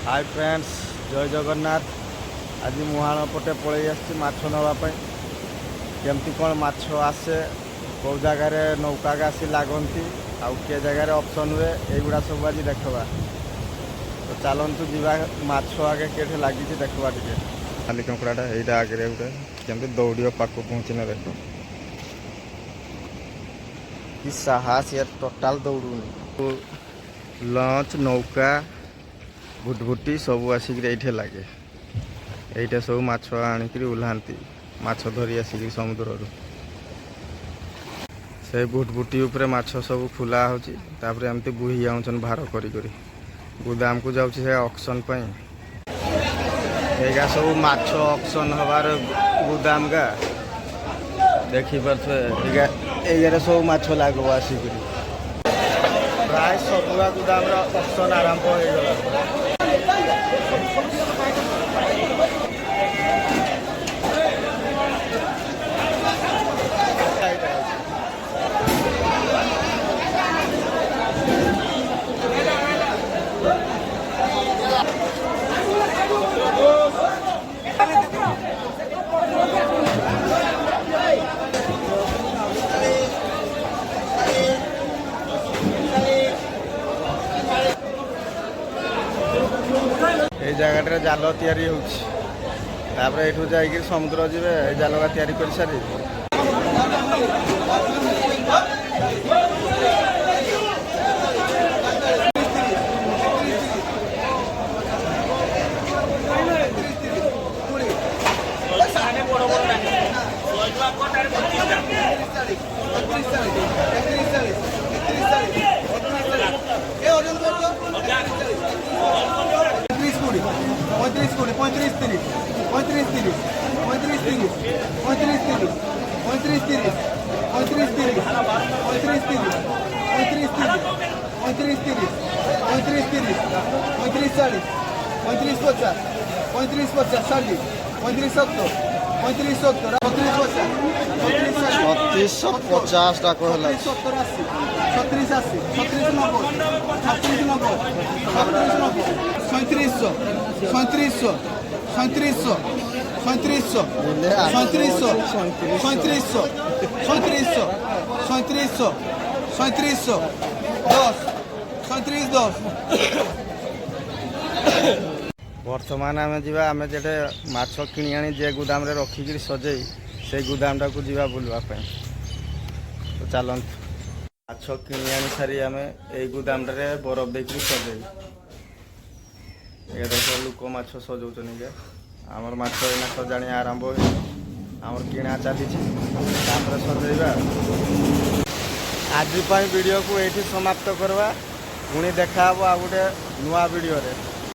Hi friends जय जगन्नाथ आज मुहाण पटे पलि आछ नापी केमती कौन माछ आसे कौ जगार नौका आसी लगती आउ किए जगार ऑप्शन हुए युवा सब आज देखा तो चलतु जा माछ आगे के लगी देखा टे खाली कंकड़ाटा यहाँ आगे गोटे केमती दौड़ पाक पहुँची ना देख कि साहस यार टोटाल दौड़ूनी लंच नौका भुटभुटी सब आसिक लगे यहीटा सब माछ आणिक ओह्लांती माछ धरी आसिक समुद्र से भुटभुटी उपरे माछ सब खुला होपर एमती बुही जाऊन भार करी गुदाम को जाऊँ से ऑक्शन एगा सब माछ ऑक्शन हबार गुदाम गा देखी पारे सब माछ लागो आसिक प्राय सबुआ गुदाम ऑक्शन आरंभ हो गला जगह जाल तैयारी होपर यू जा समुद्र जी जाल तैयारी कर सारी पचास टाका बर्तमान आम जा जे माछ किणी आनी जे गुदाम रखिक सजे से गुदाम टाक जा बुलवाई तो चलत माछ किणी आनी सारी आम यही गुदाम बरफ देकर सजे देख लोक माछ सजाऊन आमर माछ एना सजाणी आरंभ आमर किणा चली सजेबा आज वीडियो को ये समाप्त करवा पुणी देखा आ गोटे नुआ वीडियो रे।